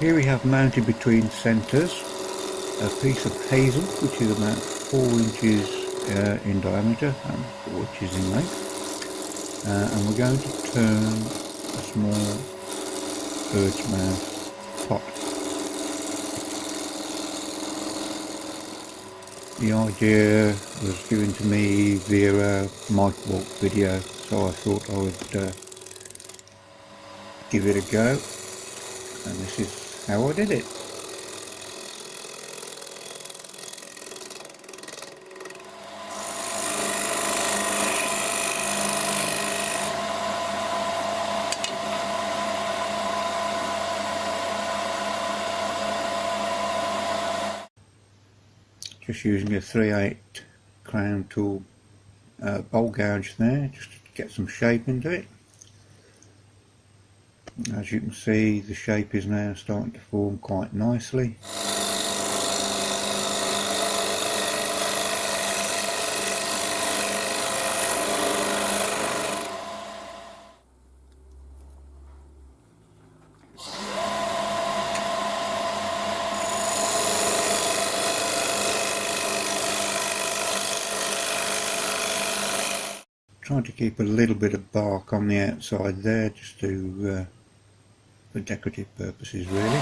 Here we have mounted between centres a piece of hazel which is about 4 inches in diameter and 4 inches in length, and we're going to turn a small bird's mouth pot. The idea was given to me via a Mike Waldt video, so I thought I would give it a go, and this is how I did it. Just using a 3/8 crown tool bowl gouge there, just to get some shape into it. As you can see, the shape is now starting to form quite nicely. Trying to keep a little bit of bark on the outside there, just to for decorative purposes really.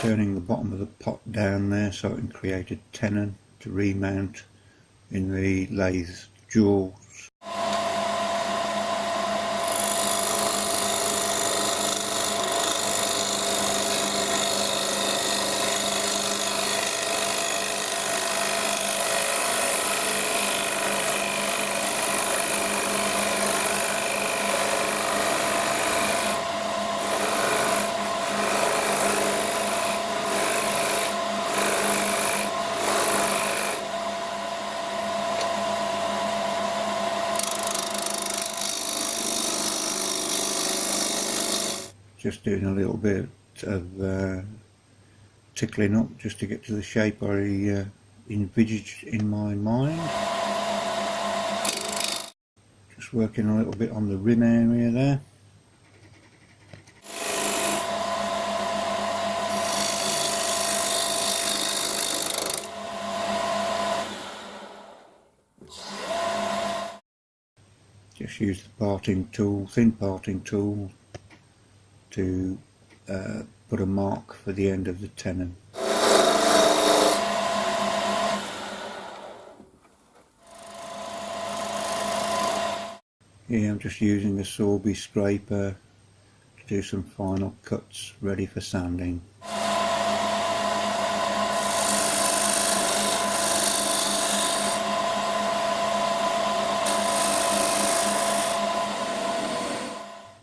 Turning the bottom of the pot down there so it can create a tenon to remount in the lathe jaws. Just doing a little bit of tickling up just to get to the shape I envisaged in my mind. Just working a little bit on the rim area there. Just use the parting tool, thin parting tool, to put a mark for the end of the tenon. Here I'm just using a Sorby scraper to do some final cuts ready for sanding.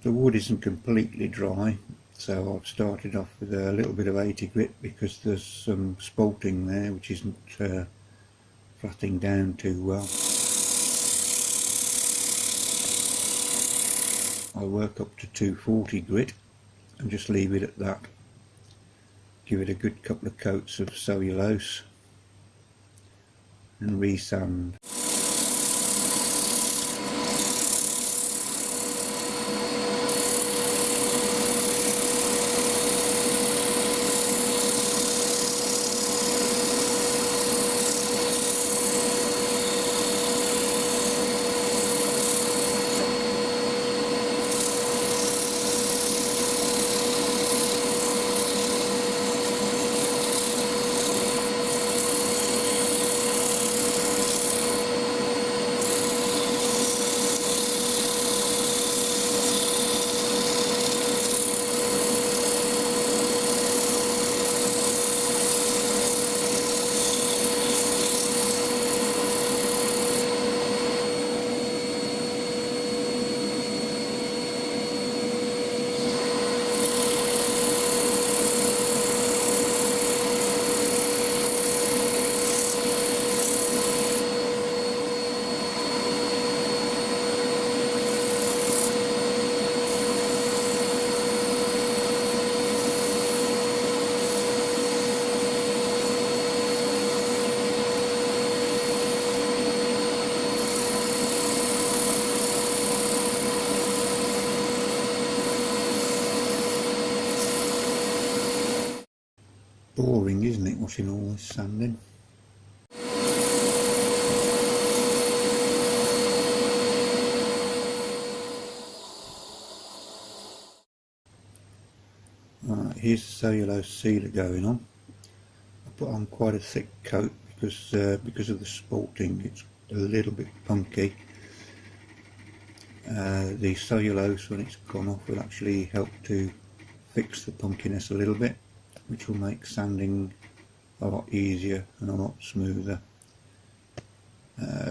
The wood isn't completely dry, so I've started off with a little bit of 80 grit because there's some spalting there which isn't flatting down too well. I work up to 240 grit and just leave it at that. Give it a good couple of coats of cellulose and resand. boring, isn't it, watching all this sanding? Here's the cellulose sealer going on. I put on quite a thick coat because of the sporting. It's a little bit punky. The cellulose, when it's gone off, will actually help to fix the punkiness a little bit, which will make sanding a lot easier and a lot smoother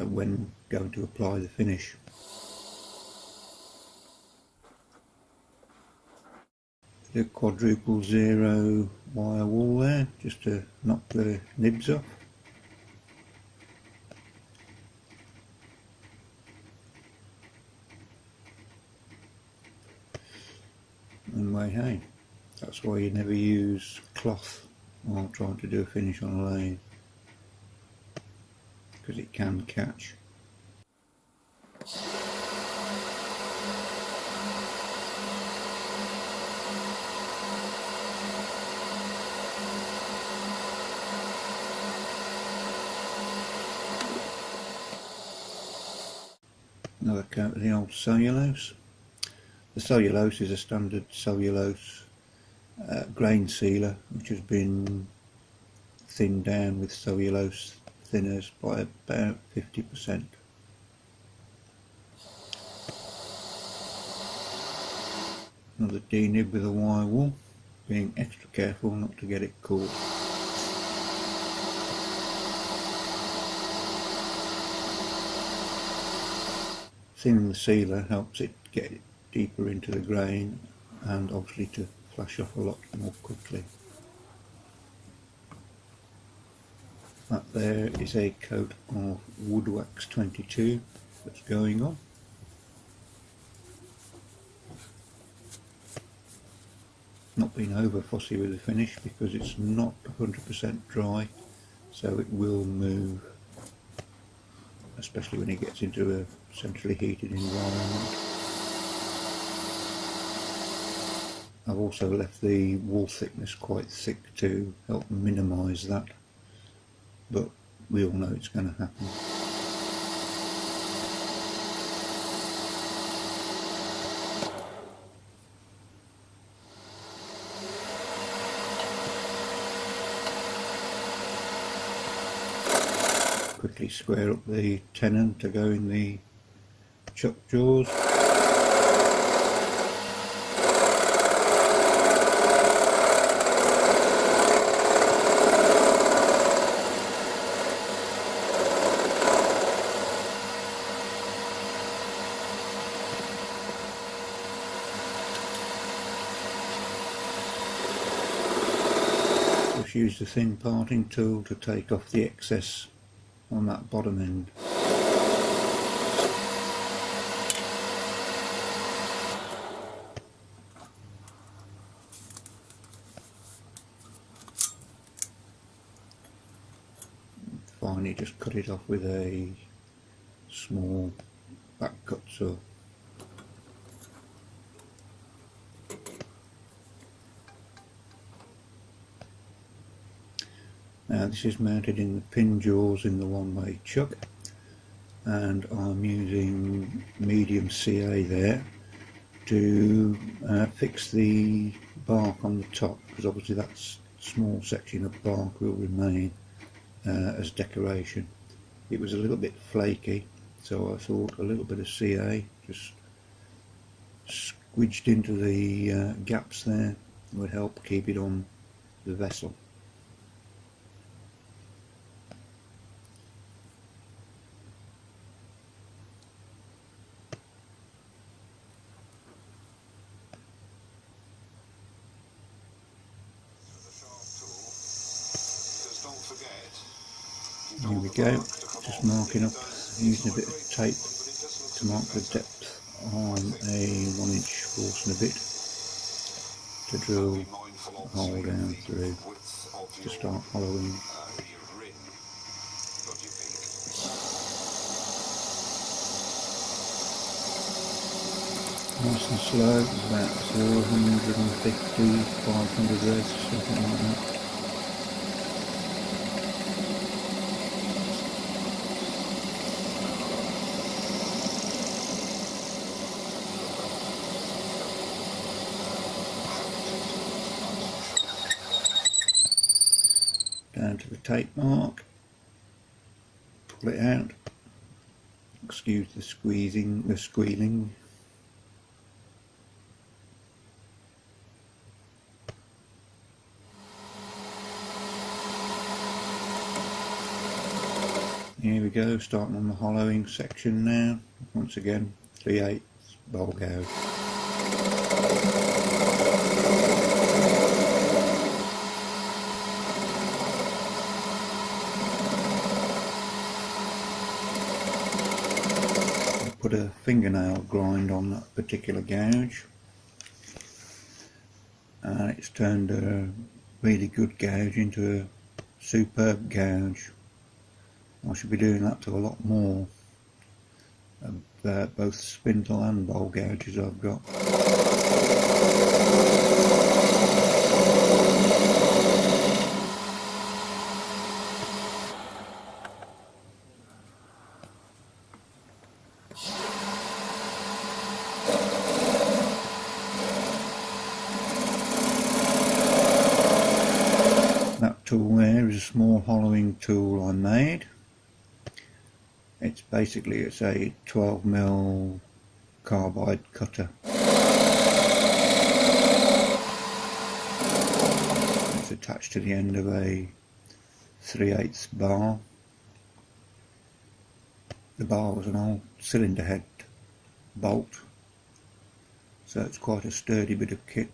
when going to apply the finish. The quadruple zero wire wool there, just to knock the nibs off. And hey, that's why you never use cloth while trying to do a finish on a lathe, because it can catch. Another coat of the old cellulose. The cellulose is a standard cellulose grain sealer, which has been thinned down with cellulose thinners by about 50%. Another D-nib with a wire wool, being extra careful not to get it caught. Thinning the sealer helps it get it deeper into the grain and obviously to flash off a lot more quickly. That there is a coat of wood wax 22 that's going on. Not being over fussy with the finish because it's not 100% dry, so it will move, especially when it gets into a centrally heated environment. I've also left the wool thickness quite thick to help minimise that, but we all know it's going to happen. Quickly square up the tenon to go in the chuck jaws. Just use the thin parting tool to take off the excess on that bottom end. Finally just cut it off with a small back cut saw. Now this is mounted in the pin jaws in the one-way chuck, and I'm using medium CA there to fix the bark on the top, because obviously that small section of bark will remain as decoration. It was a little bit flaky, so I thought a little bit of CA just squidged into the gaps there would help keep it on the vessel. Here we go, just marking up, using a bit of tape to mark the depth on a 1-inch Forstner bit to drill a hole down through to start hollowing. Nice and slow, about 450, 500 revs, something like that. to the tape mark, pull it out, excuse the squealing. Here we go, starting on the hollowing section now. Once again, 3/8 bowl gouge. Put a fingernail grind on that particular gouge, and it's turned a really good gouge into a superb gouge. I should be doing that to a lot more of both spindle and bowl gouges I've got. That tool there is a small hollowing tool I made. It's a 12mm carbide cutter. It's attached to the end of a 3/8 bar. The bar was an old cylinder head bolt, so it's quite a sturdy bit of kit.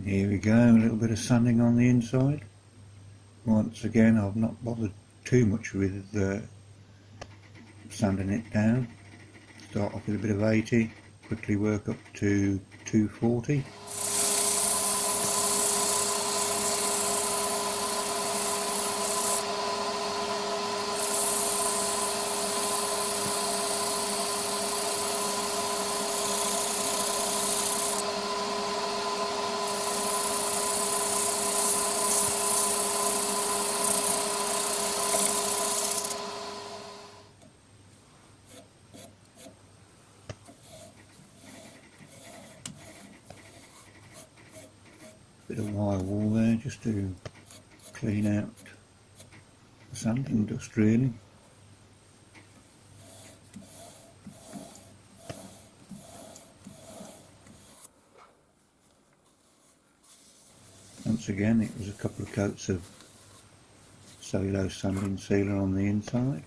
Here we go, a little bit of sanding on the inside. Once again, I've not bothered too much with sanding it down. Start off with a bit of 80, quickly work up to 240. Bit of wire wool there just to clean out the sanding dust really. Once again, it was a couple of coats of cellulose sanding sealer on the inside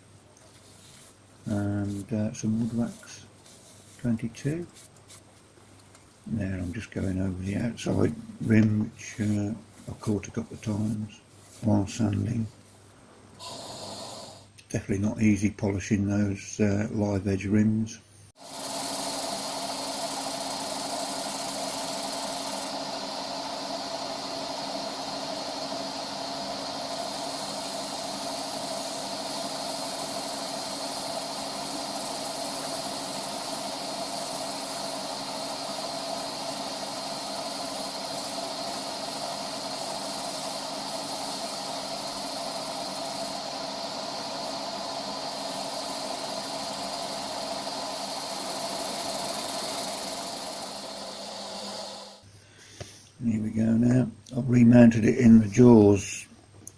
and some wood wax 22. There, I'm just going over the outside rim, which I caught a couple of times while sanding. Definitely not easy polishing those live edge rims. Here we go now. I've remounted it in the jaws,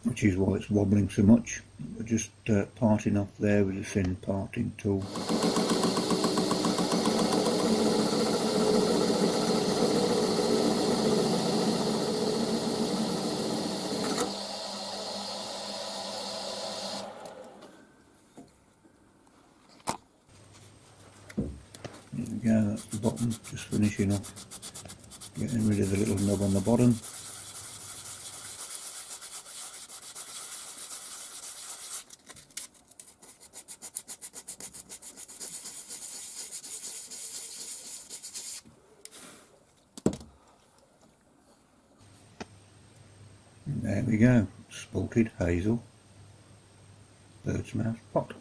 which is why it's wobbling so much. We're just parting off there with a thin parting tool. There we go, that's the bottom, just finishing off. Getting rid of the little knob on the bottom. There we go, spalted hazel bird's mouth pot.